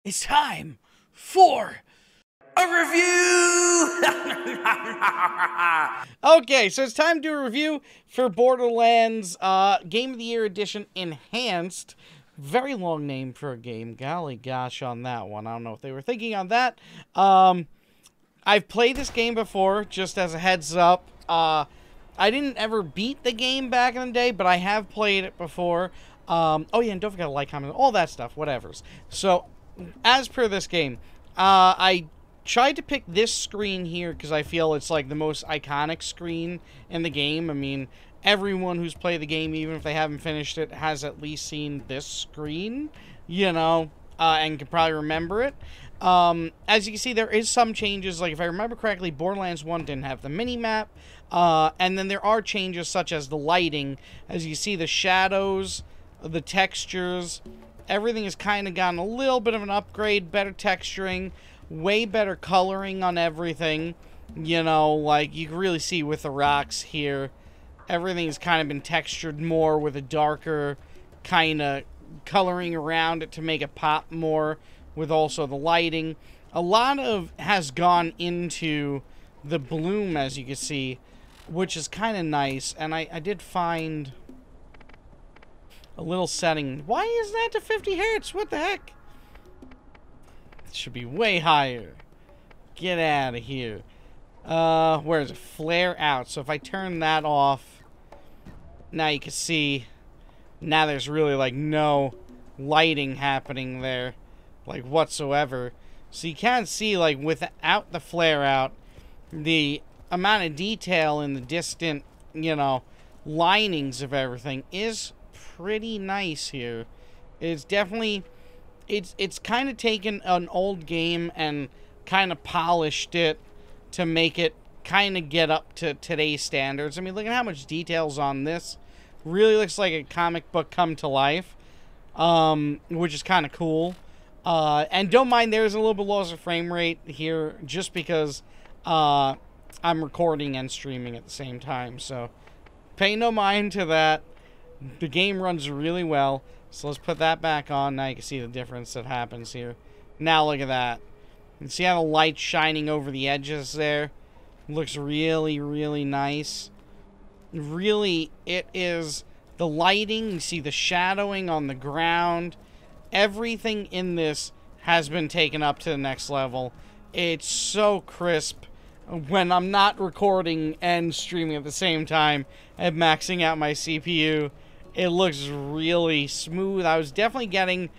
It's time for a review! Okay, so it's time to do a review for Borderlands Game of the Year Edition Enhanced. Very long name for a game. Golly gosh on that one. I don't know if they were thinking on that. I've played this game before, just as a heads up. I didn't ever beat the game back in the day, but I have played it before. Oh yeah, and don't forget to like, comment, all that stuff, whatevers. So, as per this game, I tried to pick this screen here because I feel it's like the most iconic screen in the game. I mean, everyone who's played the game, even if they haven't finished it, has at least seen this screen, you know, and can probably remember it. As you can see, there is some changes. Like, if I remember correctly, Borderlands 1 didn't have the mini-map. And then there are changes such as the lighting. As you see, the shadows, the textures, everything has kind of gotten a little bit of an upgrade. Better texturing, way better coloring on everything. You know, like, you can really see with the rocks here, everything's kind of been textured more with a darker kind of coloring around it to make it pop more, with also the lighting. A lot of has gone into the bloom, as you can see, which is kind of nice. And I did find a little setting. Why is that to 50 hertz? What the heck? It should be way higher. Get out of here. Where is it? Flare out. So if I turn that off, now you can see, now there's really like no lighting happening there, like whatsoever. So you can see, like, without the flare out, the amount of detail in the distant, you know, linings of everything is pretty nice here. It's definitely, it's kind of taken an old game and kind of polished it to make it kind of get up to today's standards. I mean, look at how much details on this. Really looks like a comic book come to life, which is kind of cool. And don't mind, there's a little bit loss of frame rate here, just because I'm recording and streaming at the same time. So pay no mind to that. The game runs really well. So let's put that back on. Now you can see the difference that happens here. Now look at that. You can see how the light's shining over the edges there. Looks really, really nice. Really, it is the lighting. You see the shadowing on the ground. Everything in this has been taken up to the next level. It's so crisp when I'm not recording and streaming at the same time and maxing out my CPU. It looks really smooth. I was definitely getting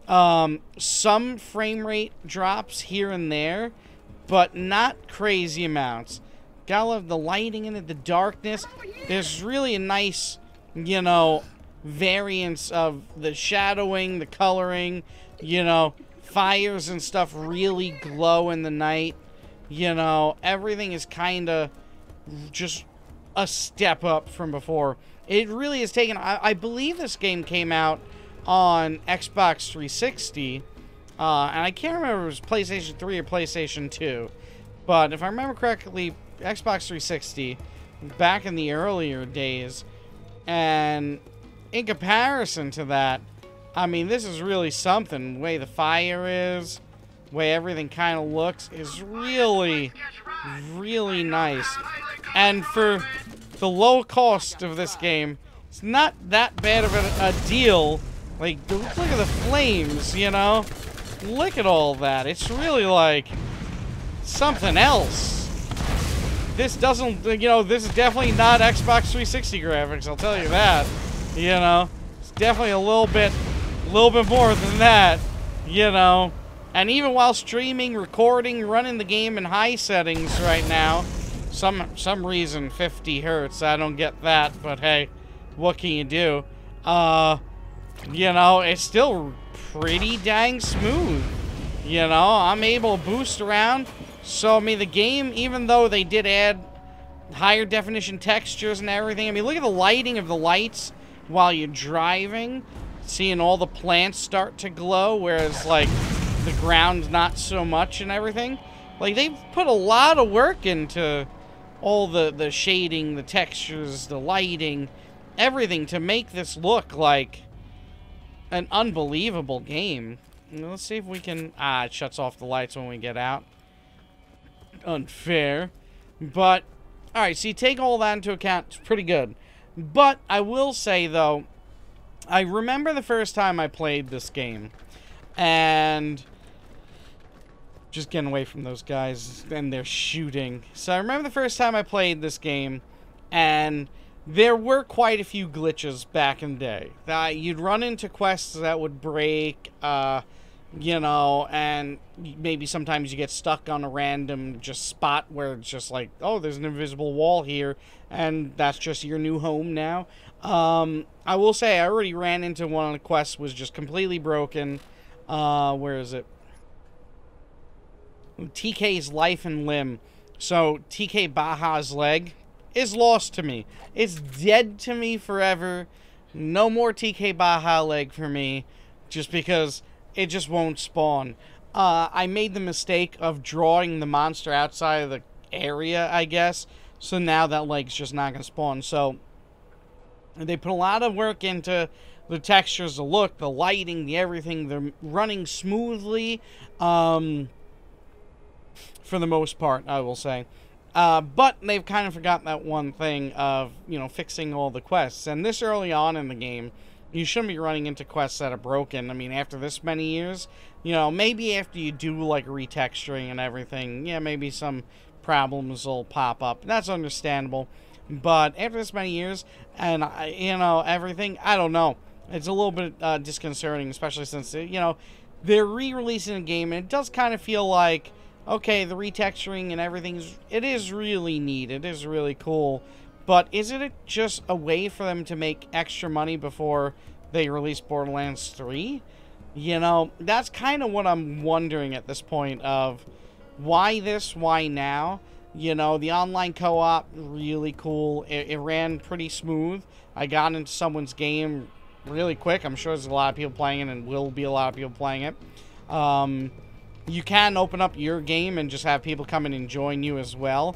some frame rate drops here and there, but not crazy amounts. Gotta love the lighting in it, the darkness. There's really a nice, you know, variance of the shadowing, the coloring, you know, fires and stuff really glow in the night. You know, everything is kind of just a step up from before. It really has taken, I believe this game came out on Xbox 360, and I can't remember if it was PlayStation 3 or PlayStation 2, but if I remember correctly, Xbox 360, back in the earlier days. And in comparison to that, I mean, this is really something. The way the fire is, the way everything kind of looks is really, really nice. And for the low cost of this game, it's not that bad of a deal. Like, look at the flames, you know? Look at all that. It's really like something else. This doesn't, you know, this is definitely not Xbox 360 graphics, I'll tell you that. You know, it's definitely a little bit more than that, you know. And even while streaming, recording, running the game in high settings right now, some reason 50 hertz, I don't get that, but hey, what can you do? You know, it's still pretty dang smooth. You know, I'm able to boost around. So, I mean, the game, even though they did add higher definition textures and everything, I mean, look at the lighting of the lights while you're driving. Seeing all the plants start to glow, whereas, like, the ground not so much and everything. Like, they've put a lot of work into all the shading, the textures, the lighting, everything to make this look like an unbelievable game. Let's see if we can... Ah, it shuts off the lights when we get out. Unfair. But, alright, so you take all that into account. It's pretty good. But, I will say, though, I remember the first time I played this game. And... Just getting away from those guys, and they're shooting. So, I remember the first time I played this game, and... there were quite a few glitches back in the day. You'd run into quests that would break, you know, and maybe sometimes you get stuck on a random just spot where it's just like, oh, there's an invisible wall here, and that's just your new home now. I will say I already ran into one of the quests was just completely broken. Where is it? TK's life and limb. So, TK Baja's leg is lost to me. It's dead to me forever. No more TK Baja leg for me. Just because it just won't spawn. I made the mistake of drawing the monster outside of the area, I guess. So now that leg's just not going to spawn. So they put a lot of work into the textures, the look, the lighting, the everything. They're running smoothly. For the most part, I will say. But they've kind of forgotten that one thing of, you know, fixing all the quests. And this early on in the game, you shouldn't be running into quests that are broken. I mean, after this many years, you know, maybe after you do, like, retexturing and everything, yeah, maybe some problems will pop up. That's understandable. But after this many years, and, you know, everything, I don't know. It's a little bit disconcerting, especially since, you know, they're re-releasing the game, and it does kind of feel like... okay, the retexturing and everything, it is really neat. It is really cool. But isn't it just a way for them to make extra money before they release Borderlands 3? You know, that's kind of what I'm wondering at this point of why this, why now? You know, the online co-op, really cool. It ran pretty smooth. I got into someone's game really quick. I'm sure there's a lot of people playing it and will be a lot of people playing it. You can open up your game and just have people come in and join you as well.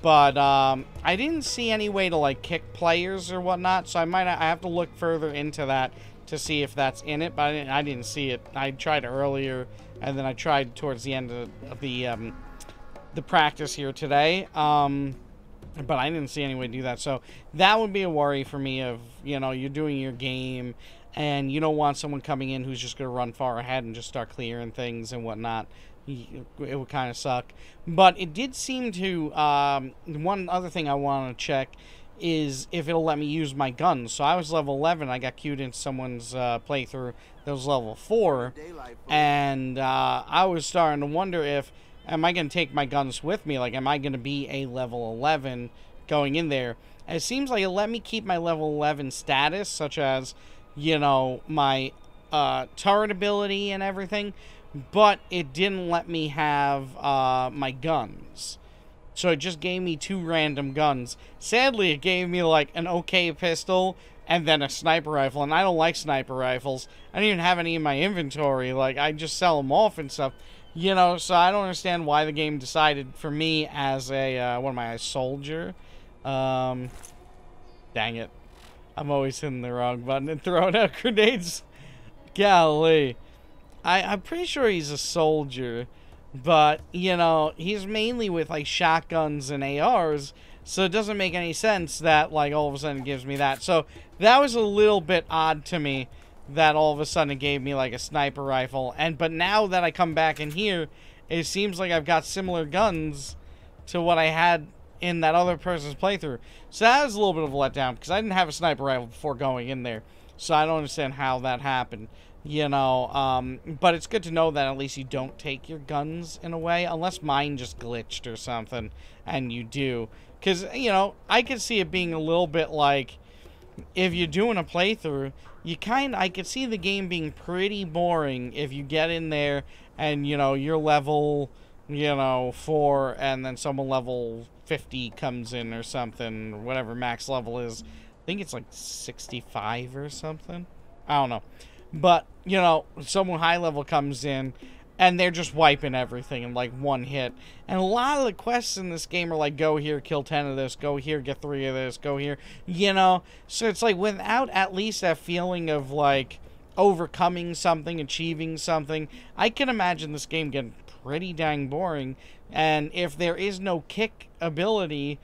But I didn't see any way to, like, kick players or whatnot. So I have to look further into that to see if that's in it. But I didn't see it. I tried earlier, and then I tried towards the end of the practice here today. But I didn't see any way to do that. So that would be a worry for me of, you know, you're doing your game... and you don't want someone coming in who's just going to run far ahead and just start clearing things and whatnot. It would kind of suck. But it did seem to... one other thing I want to check is if it'll let me use my guns. So I was level 11. I got queued into someone's playthrough that was level 4. And I was starting to wonder if... am I going to take my guns with me? Like, am I going to be a level 11 going in there? And it seems like it let me keep my level 11 status, such as... you know, my turret ability and everything, but it didn't let me have my guns. So it just gave me 2 random guns. Sadly, it gave me, like, an okay pistol and then a sniper rifle, and I don't like sniper rifles. I don't even have any in my inventory. Like, I just sell them off and stuff. You know, so I don't understand why the game decided for me as a, what am I, a soldier? Dang it. I'm always hitting the wrong button and throwing out grenades. Golly. I'm pretty sure he's a soldier. But, you know, he's mainly with, like, shotguns and ARs. So it doesn't make any sense that, like, all of a sudden it gives me that. So that was a little bit odd to me. That all of a sudden it gave me, like, a sniper rifle. But now that I come back in here, it seems like I've got similar guns to what I had in that other person's playthrough. So that was a little bit of a letdown, because I didn't have a sniper rifle before going in there. So I don't understand how that happened. You know, but it's good to know that at least you don't take your guns in a way, unless mine just glitched or something, and you do. Because, you know, I could see it being a little bit like, if you're doing a playthrough, I could see the game being pretty boring if you get in there and, you know, you're level, you know, 4, and then someone level 50 comes in or something, or whatever max level is. I think it's like 65 or something. I don't know. But, you know, someone high level comes in and they're just wiping everything in like one hit. And a lot of the quests in this game are like, go here, kill 10 of this, go here, get 3 of this, go here. You know, so it's like without at least that feeling of like overcoming something, achieving something. I can imagine this game getting pretty dang boring. And if there is no kick ability,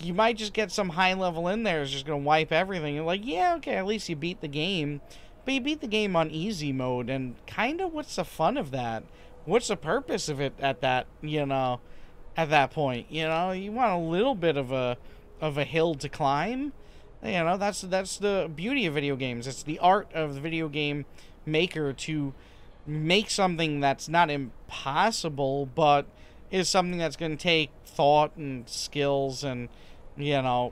you might just get some high level in there is just going to wipe everything. And like, yeah, okay, at least you beat the game. But you beat the game on easy mode, and kind of what's the fun of that? What's the purpose of it at that, at that point? You want a little bit of a hill to climb. That's the beauty of video games. It's the art of the video game maker to make something that's not impossible, but is something that's going to take thought and skills and,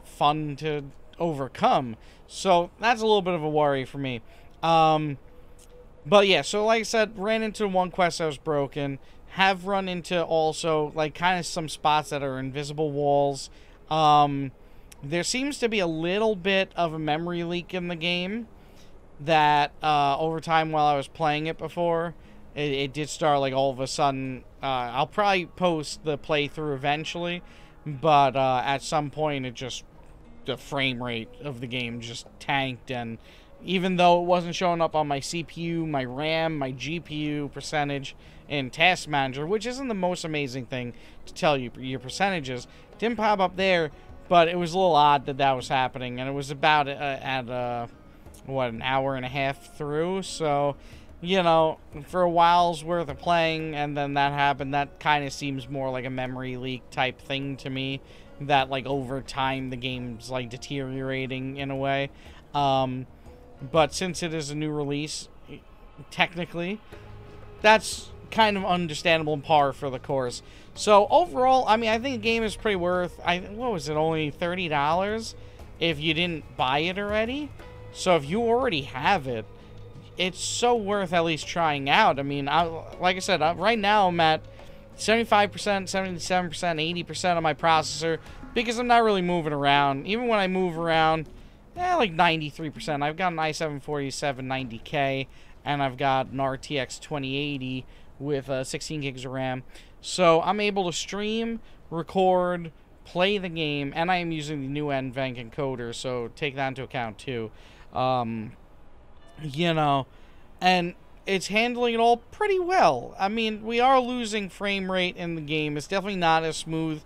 fun to overcome. So that's a little bit of a worry for me. But yeah, so like I said, ran into one quest that was broken. Have run into also, like, kind of some spots that are invisible walls. There seems to be a little bit of a memory leak in the game that, over time while I was playing it before, it did start, like, all of a sudden. I'll probably post the playthrough eventually, but at some point the frame rate of the game just tanked, and even though it wasn't showing up on my CPU, my RAM, my GPU percentage in Task Manager, which isn't the most amazing thing to tell you your percentages, didn't pop up there, but it was a little odd that was happening, and it was about at an hour and a half through, so, for a while's worth of playing, and then that happened. That kind of seems more like a memory leak type thing to me, that, like, over time the game's, like, deteriorating in a way. But since it is a new release, technically, that's kind of understandable and par for the course. So overall, I mean, I think the game is pretty worth, what was it, only $30 if you didn't buy it already? So if you already have it, it's so worth at least trying out. I mean, like I said, right now I'm at 75%, 77%, 80% of my processor, because I'm not really moving around. Even when I move around, like 93%. I've got an i7 4790K, and I've got an RTX 2080 with 16 gigs of RAM. So I'm able to stream, record, play the game, and I am using the new NVENC encoder, so take that into account too. And it's handling it all pretty well. I mean, we are losing frame rate in the game. It's definitely not as smooth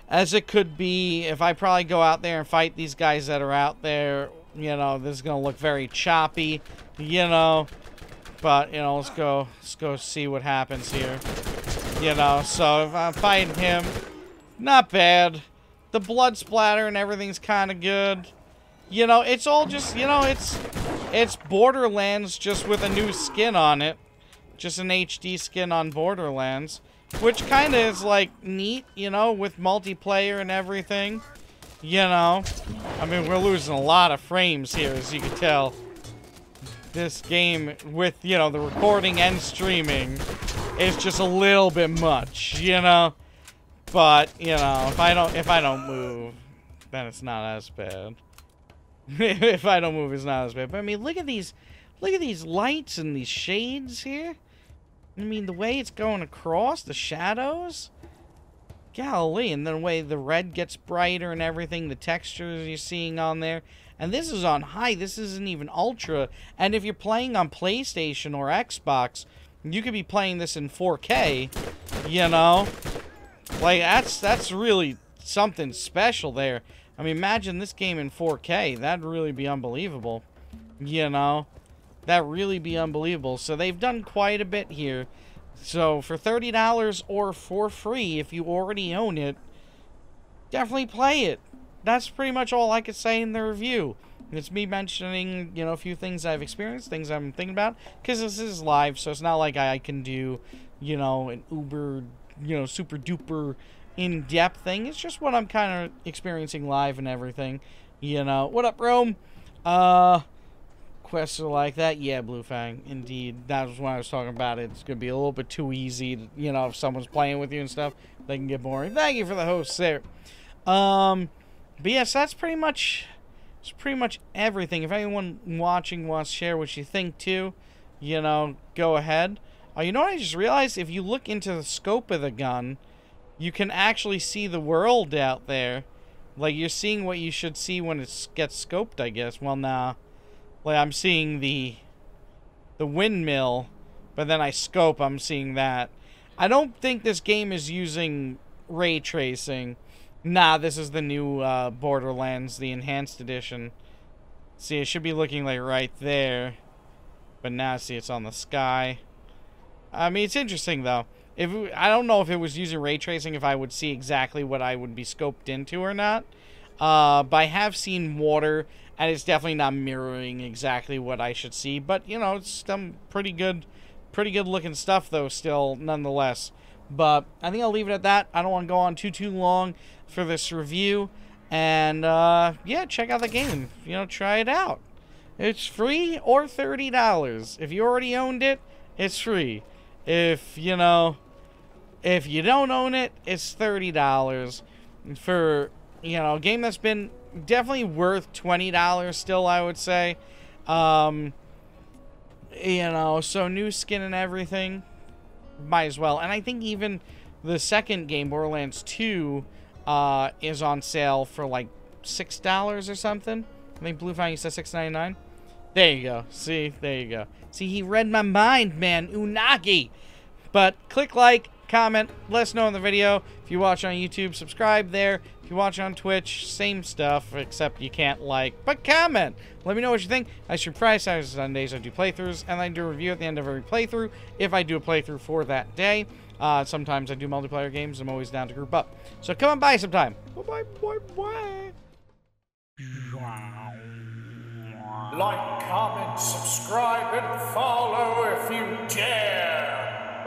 as it could be. If I probably go out there and fight these guys that are out there, this is going to look very choppy, but, let's go see what happens here. So if I'm fighting him, not bad. The blood splatter and everything's kind of good. It's all just, it's Borderlands just with a new skin on it. Just an HD skin on Borderlands. Which kind of is, like, neat, with multiplayer and everything. I mean, we're losing a lot of frames here, as you can tell. This game, with, the recording and streaming, is just a little bit much, But, if I don't move, then it's not as bad. If I don't move, it's not as bad. But, I mean, look at these lights and these shades here. I mean, the way it's going across, the shadows. Golly, and then the way the red gets brighter and everything, the textures you're seeing on there. And this is on high, this isn't even ultra. And if you're playing on PlayStation or Xbox, you could be playing this in 4K, Like, that's really something special there. I mean, imagine this game in 4K. That'd really be unbelievable, That'd really be unbelievable. So they've done quite a bit here. So for $30 or for free, if you already own it, definitely play it. That's pretty much all I could say in the review. It's me mentioning, a few things I've experienced, things I'm thinking about, because this is live, so it's not like I can do, an uber, super duper in-depth thing. It's just what I'm kind of experiencing live and everything. What up, Rome? Quests are like that. Yeah, Blue Fang. Indeed. That was when I was talking about it. It's going to be a little bit too easy to, if someone's playing with you and stuff, they can get boring. Thank you for the host there. But yes, that's pretty much everything. If anyone watching wants to share what you think too, go ahead. You know what I just realized? If you look into the scope of the gun, you can actually see the world out there. Like, you're seeing what you should see when it gets scoped, I guess. Well, nah. Like, I'm seeing the the windmill, but then I scope, I'm seeing that. I don't think this game is using ray tracing. Nah, this is the new Borderlands, the enhanced edition. See, it should be looking like right there, but now see it's on the sky. I mean, it's interesting though. I don't know if it was using ray tracing, if I would see exactly what I would be scoped into or not. But I have seen water, and it's definitely not mirroring exactly what I should see. But you know, it's some pretty good looking stuff though, still nonetheless. But I think I'll leave it at that. I don't want to go on too long for this review. And yeah, check out the game. You know, try it out. It's free or $30. If you already owned it, it's free. If you know, if you don't own it, it's $30 for, you know, a game that's been definitely worth $20 still, I would say. You know, so new skin and everything, might as well. And I think even the second game, Borderlands 2, is on sale for like $6 or something. I think Blue Found, you said $6.99. There you go. See, there you go. See, he read my mind, man. Unagi. But click like, comment, let us know in the video. If you watch on YouTube, subscribe there. If you watch on Twitch, same stuff, except you can't like, but comment. Let me know what you think. I should Friday, Saturdays, Sundays, I do playthroughs, and I do a review at the end of every playthrough, if I do a playthrough for that day. Sometimes I do multiplayer games. I'm always down to group up. So come on by sometime. Bye-bye, bye-bye. Like, comment, subscribe, and follow if you dare.